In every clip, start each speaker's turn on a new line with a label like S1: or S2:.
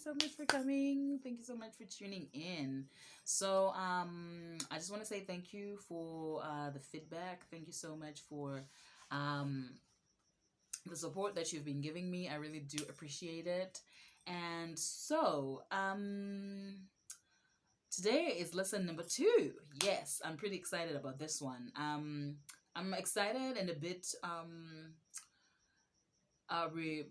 S1: so much for coming. Thank you so much for tuning in. So, I just want to say thank you for the feedback. Thank you so much for um, the support that you've been giving me. I really do appreciate it. And so, today is lesson number 2. Yes, I'm pretty excited about this one. I'm excited and a bit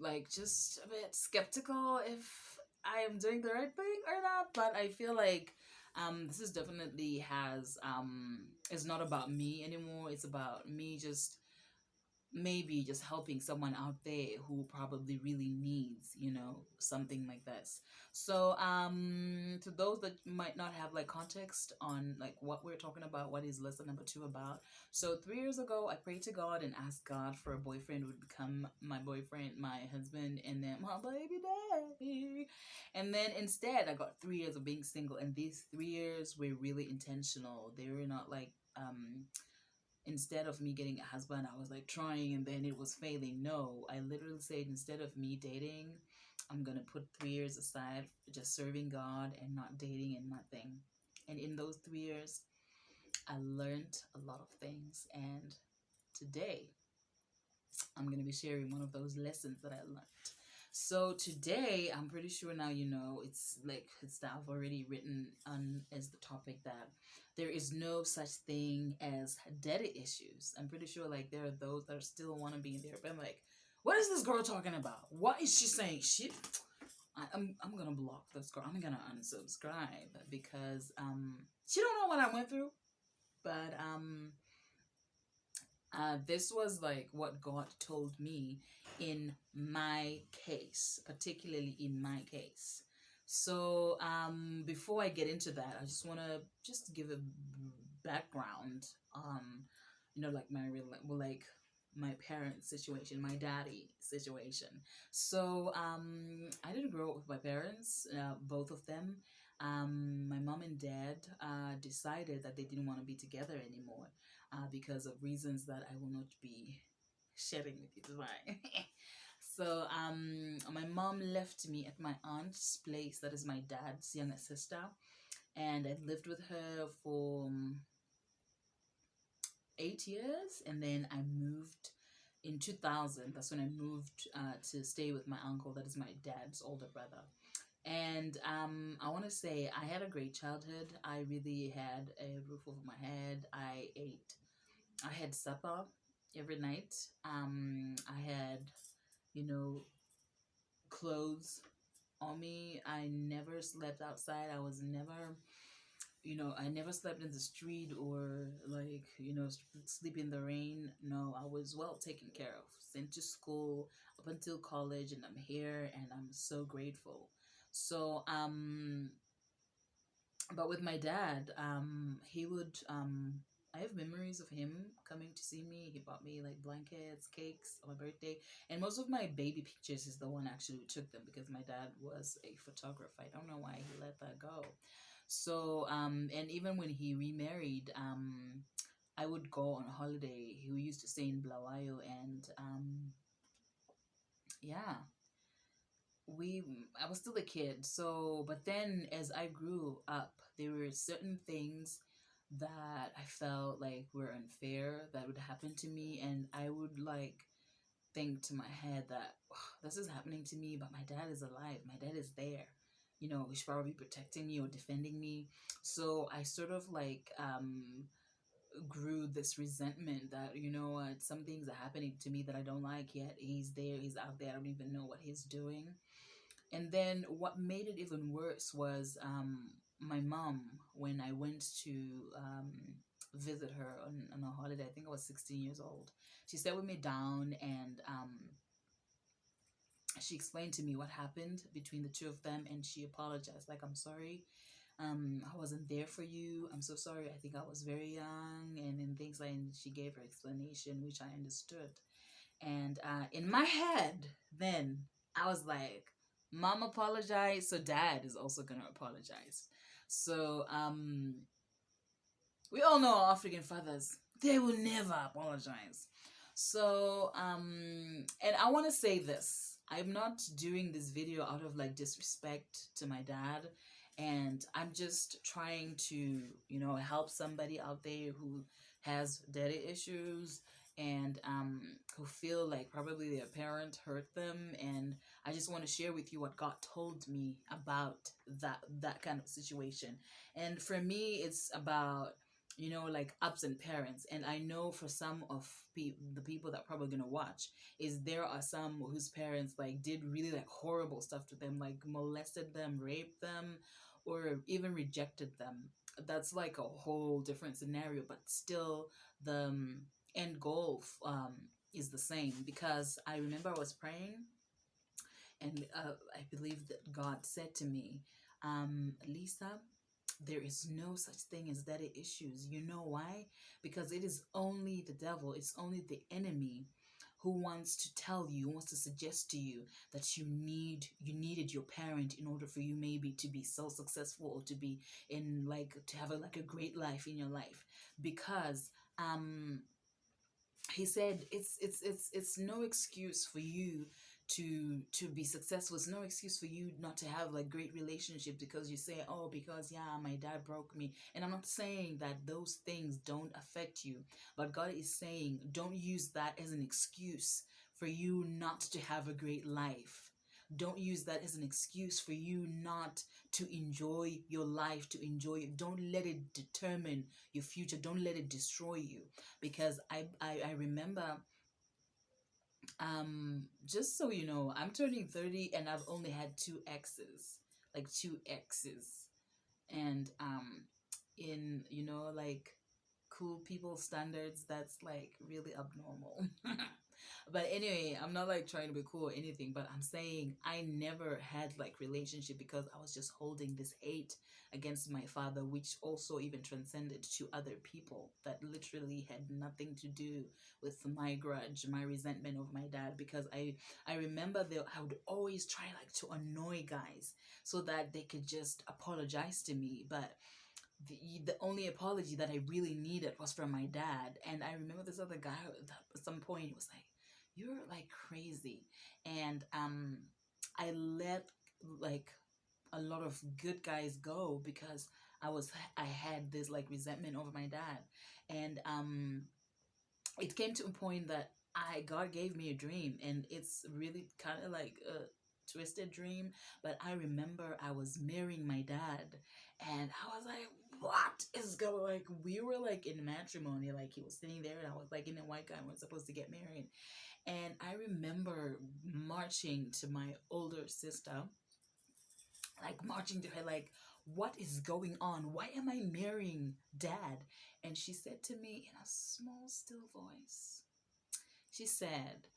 S1: like just a bit skeptical if I am doing the right thing or not. But I feel like this is definitely has it's not about me anymore. It's about me just maybe just helping someone out there who probably really needs, something like this. So to those that might not have like context on like what we're talking about, what is lesson number 2 about. So 3 years ago I prayed to God and asked God for a boyfriend who would become my boyfriend, my husband, and then my baby daddy. And then instead I got 3 years of being single, and these 3 years were really intentional. They were not like instead of me getting a husband, I was like trying and then it was failing. No, I literally said instead of me dating, I'm gonna put 3 years aside just serving God and not dating and nothing. And in those 3 years, I learned a lot of things. And today, I'm gonna be sharing one of those lessons that I learned. So today, I'm pretty sure now it's like it's I've already written on as the topic that there is no such thing as daddy issues. I'm pretty sure like there are those that are still want to be in there, but I'm like, what is this girl talking about? What is she saying? I'm gonna block this girl. I'm gonna unsubscribe because she don't know what I went through, but this was like what God told me in my case, particularly in my case. So before I get into that, I just want to just give a background. Like like my parents' situation, my daddy situation. So I didn't grow up with my parents, both of them. My mom and dad decided that they didn't want to be together anymore because of reasons that I will not be sharing with you tonight. So my mom left me at my aunt's place, that is my dad's younger sister, and I lived with her for 8 years, and then I moved in 2000. That's when I moved to stay with my uncle, that is my dad's older brother. And I want to say I had a great childhood. I really had a roof over my head. I had supper every night. I had, you know, clothes on me. I never slept outside. I never slept in the street or like, sleep in the rain. No, I was well taken care of, sent to school up until college, and I'm here and I'm so grateful. So, but with my dad, he would I have memories of him coming to see me. He bought me like blankets, cakes on my birthday, and most of my baby pictures is the one actually who took them because my dad was a photographer. I don't know why he let that go. So and even when he remarried, I would go on holiday. He used to stay in Blawayo, and yeah, we I was still a kid. So but then as I grew up, there were certain things that I felt like were unfair that would happen to me, and I would like think to my head that, "Ugh, this is happening to me, but my dad is alive, my dad is there, he's probably protecting me or defending me." So I sort of like grew this resentment that, what, some things are happening to me that I don't like, yet he's there, he's out there, I don't even know what he's doing. And then what made it even worse was my mom, when I went to visit her on a holiday. I think I was 16 years old. She sat with me down, and she explained to me what happened between the two of them, and she apologized, like, "I'm sorry, I wasn't there for you. I'm so sorry. I think I was very young," and things like. And she gave her explanation, which I understood. And in my head, then I was like, "Mom apologized, so Dad is also gonna apologize." So we all know our African fathers; they will never apologize. So and I want to say this. I'm not doing this video out of like disrespect to my dad. And I'm just trying to, help somebody out there who has daddy issues, and who feel like probably their parent hurt them. And I just want to share with you what God told me about that kind of situation. And for me, it's about, like absent parents. And I know for some of the people that probably gonna watch, is there are some whose parents like did really like horrible stuff to them, like molested them, raped them, or even rejected them. That's like a whole different scenario, but still the end goal is the same. Because I remember I was praying, and I believe that God said to me, Lisa, there is no such thing as daddy issues. You know why? Because it is only the devil, it's only the enemy who wants to tell you, wants to suggest to you that you needed your parent in order for you maybe to be so successful, or to be in like to have like a great life in your life. Because he said it's no excuse for you to be successful. It's no excuse for you not to have like great relationships, because you say, oh, because yeah, my dad broke me. And I'm not saying that those things don't affect you, but God is saying don't use that as an excuse for you not to have a great life. Don't use that as an excuse for you not to enjoy your life, to enjoy it. Don't let it determine your future. Don't let it destroy you. Because I remember, just so you know, I'm turning 30 and I've only had two exes. Like two exes. And in, like cool people standards, that's like really abnormal. But anyway, I'm not like trying to be cool or anything, but I'm saying I never had like relationship because I was just holding this hate against my father, which also even transcended to other people that literally had nothing to do with my grudge, my resentment of my dad. Because I remember that I would always try like to annoy guys so that they could just apologize to me. But the only apology that I really needed was from my dad. And I remember this other guy that at some point was like, "You're like crazy," and I let like a lot of good guys go because I had this like resentment over my dad. And it came to a point that I God gave me a dream, and it's really kind of like a twisted dream. But I remember I was marrying my dad, and I was like, "What is going?" Like we were like in matrimony, like he was sitting there, and I was like in a white guy. We were supposed to get married, and I remember marching to my older sister, like marching to her, like, "What is going on? Why am I marrying dad?" And she said to me in a small, still voice, she said,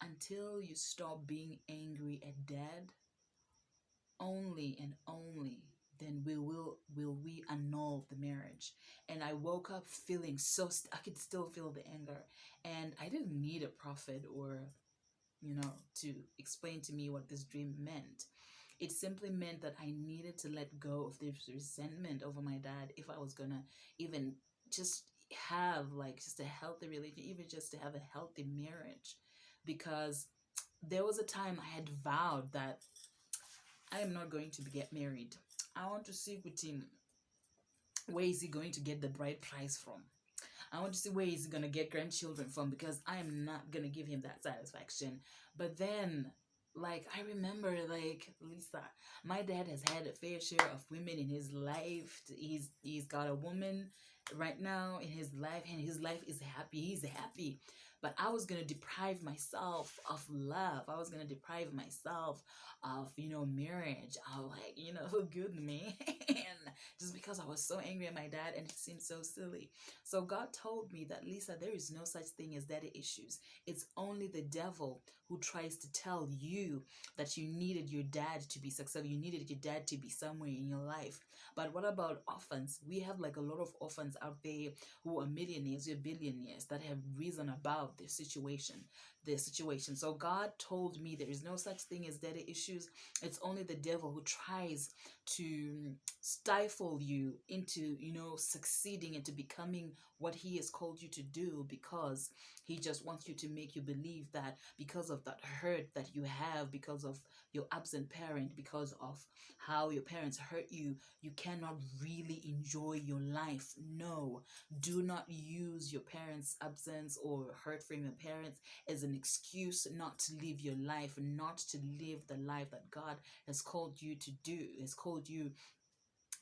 S1: "Until you stop being angry at dad, only and only then will we annul the marriage." And I woke up feeling so I could still feel the anger. And I didn't need a prophet or to explain to me what this dream meant. It simply meant that I needed to let go of this resentment over my dad if I was gonna even just have like just a healthy relationship, even just to have a healthy marriage. Because there was a time I had vowed that I am not going to get married. I want to see with him, where is he going to get the bride price from? I want to see where he's gonna get grandchildren from, because I am not gonna give him that satisfaction. But then, like, I remember, like, Lisa, my dad has had a fair share of women in his life. He's got a woman right now in his life, and his life is happy. He's happy. But I was gonna deprive myself of love. I was gonna deprive myself of marriage. I was like, good me, and just because I was so angry at my dad, and it seemed so silly. So God told me that, Lisa, there is no such thing as daddy issues. It's only the devil who tries to tell you that you needed your dad to be successful. You needed your dad to be somewhere in your life. But what about orphans? We have like a lot of orphans out there who are millionaires or billionaires that have risen above their situation. the situation. So God told me there is no such thing as daddy issues. It's only the devil who tries to stifle you into, succeeding, into becoming what he has called you to do, because he just wants you to make you believe that because of that hurt that you have, because of your absent parent, because of how your parents hurt you, you cannot really enjoy your life. No, do not use your parents' absence or hurt from your parents as an excuse not to live your life, not to live the life that God has called you to do, has called you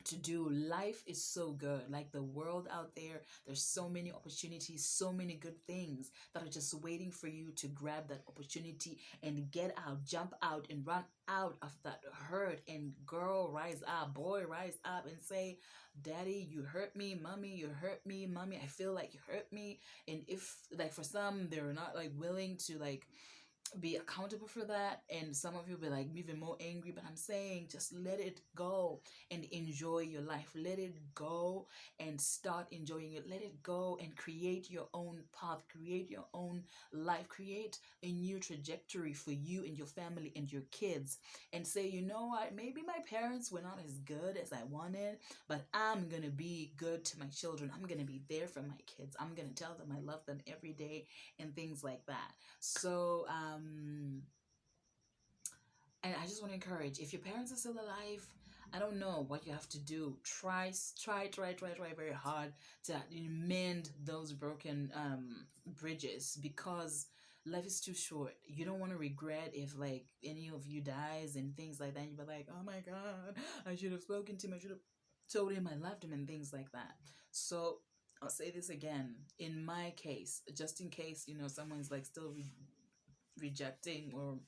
S1: to do. Life is so good. Like the world out there, there's so many opportunities, so many good things that are just waiting for you to grab that opportunity and get out, jump out, and run out of that hurt. And girl, rise up, boy, rise up and say, daddy, you hurt me, mommy, you hurt me, mommy, I feel like you hurt me. And if, like, for some, they're not like willing to like be accountable for that, and some of you be like even more angry, but I'm saying just let it go and enjoy your life. Let it go and start enjoying it. Let it go and create your own path, create your own life, create a new trajectory for you and your family and your kids, and say, you know what, maybe my parents were not as good as I wanted, but I'm gonna be good to my children. I'm gonna be there for my kids. I'm gonna tell them I love them every day and things like that. So, and I just want to encourage, if your parents are still alive, I don't know what you have to do. Try very hard to mend those broken bridges, because life is too short. You don't want to regret if like any of you dies and things like that. You'll be like, oh my God, I should have spoken to him. I should have told him I loved him and things like that. So I'll say this again. In my case, just in case, someone's like still rejecting or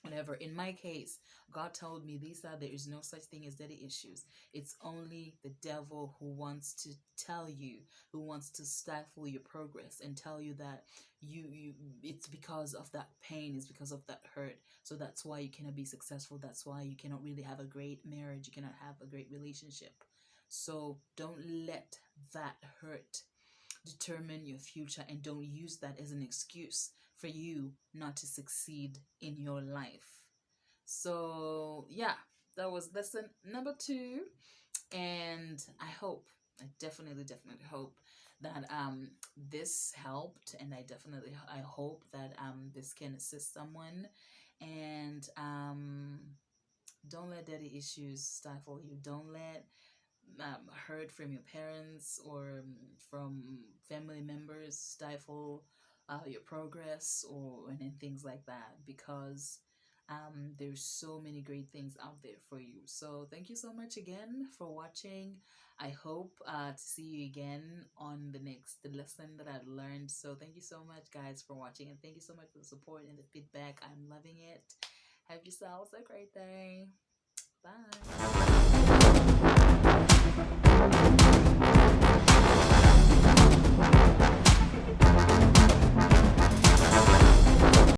S1: whatever. In my case, God told me, Lisa, there is no such thing as daddy issues. It's only the devil who wants to tell you, who wants to stifle your progress and tell you that you it's because of that pain, it's because of that hurt. So that's why you cannot be successful. That's why you cannot really have a great marriage. You cannot have a great relationship. So don't let that hurt determine your future, and don't use that as an excuse for you not to succeed in your life. So, yeah, that was lesson number 2. And I definitely hope that this helped, and I hope that this can assist someone. And don't let daddy issues stifle you. Don't let heard from your parents or from family members stifle your progress or and things like that, because there's so many great things out there for you. So thank you so much again for watching. I hope to see you again on the next lesson that I've learned. So thank you so much, guys, for watching, and thank you so much for the support and the feedback. I'm loving it. Have yourselves a great day. Bye.